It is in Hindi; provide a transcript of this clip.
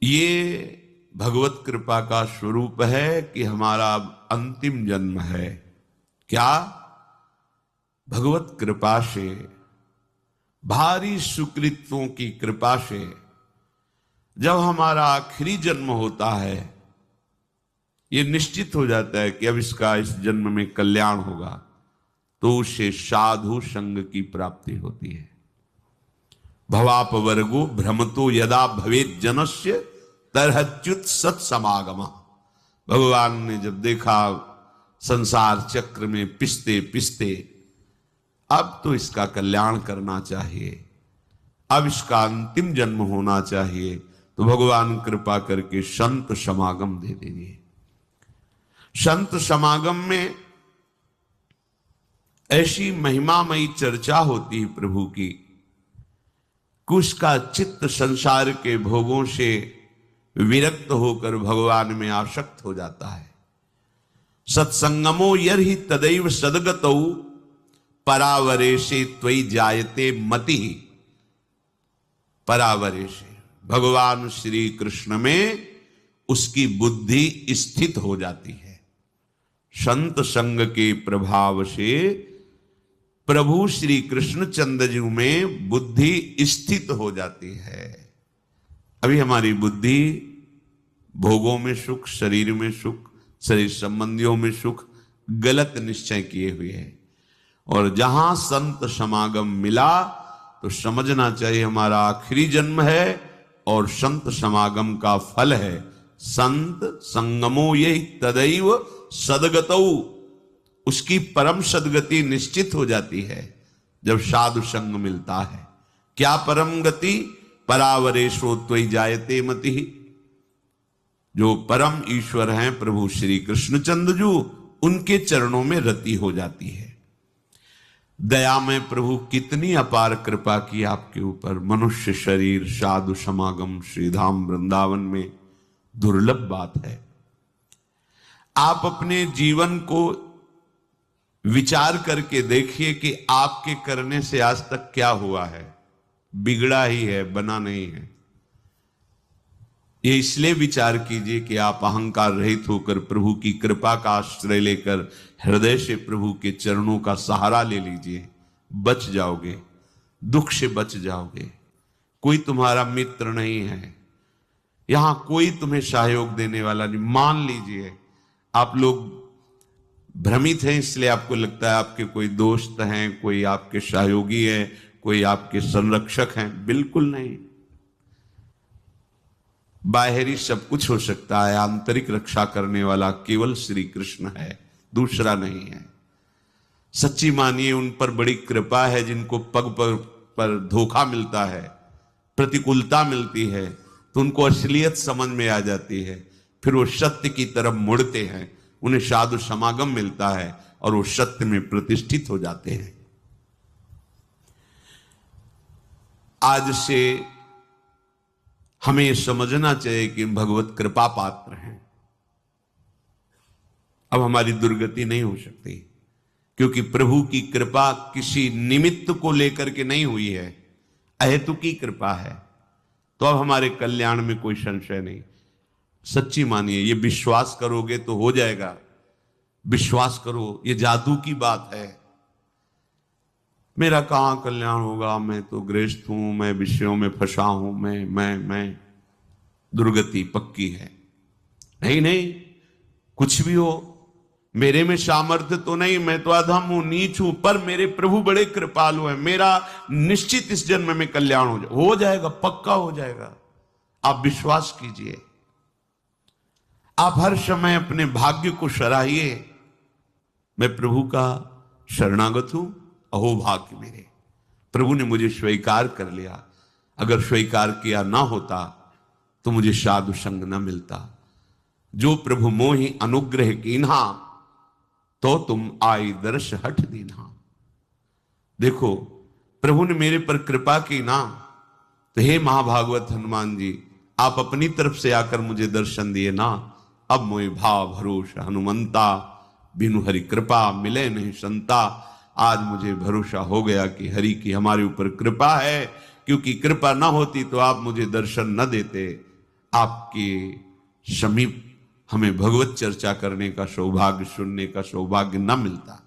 ये भगवत कृपा का स्वरूप है कि हमारा अंतिम जन्म है। क्या? भगवत कृपा से, भारी सुकृतों की कृपा से जब हमारा आखिरी जन्म होता है, ये निश्चित हो जाता है कि अब इसका इस जन्म में कल्याण होगा, तो उसे साधु संग की प्राप्ति होती है। भवापवर्गो भ्रमतो यदा भवेत जनस्य तरहच्युत सत्समागम। भगवान ने जब देखा संसार चक्र में पिसते पिसते अब तो इसका कल्याण करना चाहिए, अब इसका अंतिम जन्म होना चाहिए, तो भगवान कृपा करके संत समागम दे दीजिए। संत समागम में ऐसी महिमामयी चर्चा होती है प्रभु की कि उसका चित्त संसार के भोगों से विरक्त होकर भगवान में आसक्त हो जाता है। सत्संगमो यर्हि तदैव सद्गतौ परावरेशे त्वयि जायते मति। परावरेशे, भगवान श्री कृष्ण में उसकी बुद्धि स्थित हो जाती है। संत संग के प्रभाव से प्रभु श्री कृष्णचंद्र जी में बुद्धि स्थित हो जाती है। अभी हमारी बुद्धि भोगों में सुख, शरीर में सुख, शरीर संबंधियों में सुख, गलत निश्चय किए हुए है। और जहां संत समागम मिला तो समझना चाहिए हमारा आखिरी जन्म है और संत समागम का फल है। संत संगमो ये तदैव सदगतौ, उसकी परम सदगति निश्चित हो जाती है जब साधु संग मिलता है। क्या परम गति? परावरेशो त्वयि जायते मति। जो परम ईश्वर हैं प्रभु श्री कृष्णचंद्र जी, उनके चरणों में रति हो जाती है। दया में प्रभु कितनी अपार कृपा की आपके ऊपर। मनुष्य शरीर, साधु समागम श्रीधाम वृंदावन में दुर्लभ बात है। आप अपने जीवन को विचार करके देखिए कि आपके करने से आज तक क्या हुआ है। बिगड़ा ही है, बना नहीं है। ये इसलिए विचार कीजिए कि आप अहंकार रहित होकर प्रभु की कृपा का आश्रय लेकर हृदय से प्रभु के चरणों का सहारा ले लीजिए। बच जाओगे, दुख से बच जाओगे। कोई तुम्हारा मित्र नहीं है, यहां कोई तुम्हें सहयोग देने वाला नहीं। मान लीजिए आप लोग भ्रमित हैं, इसलिए आपको लगता है आपके कोई दोस्त हैं, कोई आपके सहयोगी हैं, कोई आपके संरक्षक हैं। बिल्कुल नहीं। बाहरी सब कुछ हो सकता है, आंतरिक रक्षा करने वाला केवल श्री कृष्ण है, दूसरा नहीं है। सच्ची मानिए उन पर बड़ी कृपा है जिनको पग पर धोखा मिलता है, प्रतिकूलता मिलती है, तो उनको असलियत समझ में आ जाती है। फिर वो सत्य की तरफ मुड़ते हैं, उन्हें साधु समागम मिलता है और वो सत्य में प्रतिष्ठित हो जाते हैं। आज से हमें समझना चाहिए कि भगवत कृपा पात्र हैं। अब हमारी दुर्गति नहीं हो सकती, क्योंकि प्रभु की कृपा किसी निमित्त को लेकर के नहीं हुई है, अहेतुकी कृपा है। तो अब हमारे कल्याण में कोई संशय नहीं। सच्ची मानिए, ये विश्वास करोगे तो हो जाएगा। विश्वास करो, ये जादू की बात है। मेरा कहां कल्याण होगा, मैं तो गृहस्थ हूं, मैं विषयों में फंसा हूं, मैं दुर्गति पक्की है। नहीं नहीं, कुछ भी हो, मेरे में सामर्थ्य तो नहीं, मैं तो अधम हूं, नीच हूं, पर मेरे प्रभु बड़े कृपालु हैं। मेरा निश्चित इस जन्म में कल्याण हो जाएगा, पक्का हो जाएगा। आप विश्वास कीजिए। आप हर समय अपने भाग्य को सराहिए। मैं प्रभु का शरणागत हूं, अहो भाग्य मेरे, प्रभु ने मुझे स्वीकार कर लिया। अगर स्वीकार किया ना होता तो मुझे साधु संग न मिलता। जो प्रभु मोहि अनुग्रह कीन्हा, तो तुम आई दर्श हठ दीन्हा। देखो, प्रभु ने मेरे पर कृपा की ना, तो हे महाभागवत हनुमान जी, आप अपनी तरफ से आकर मुझे दर्शन दिए ना। अब मोहि भाव भरोसा हनुमंता, बिनु हरि कृपा मिले नहीं संता। आज मुझे भरोसा हो गया कि हरि की हमारे ऊपर कृपा है, क्योंकि कृपा ना होती तो आप मुझे दर्शन न देते। आपके समीप हमें भगवत चर्चा करने का सौभाग्य, सुनने का सौभाग्य न मिलता।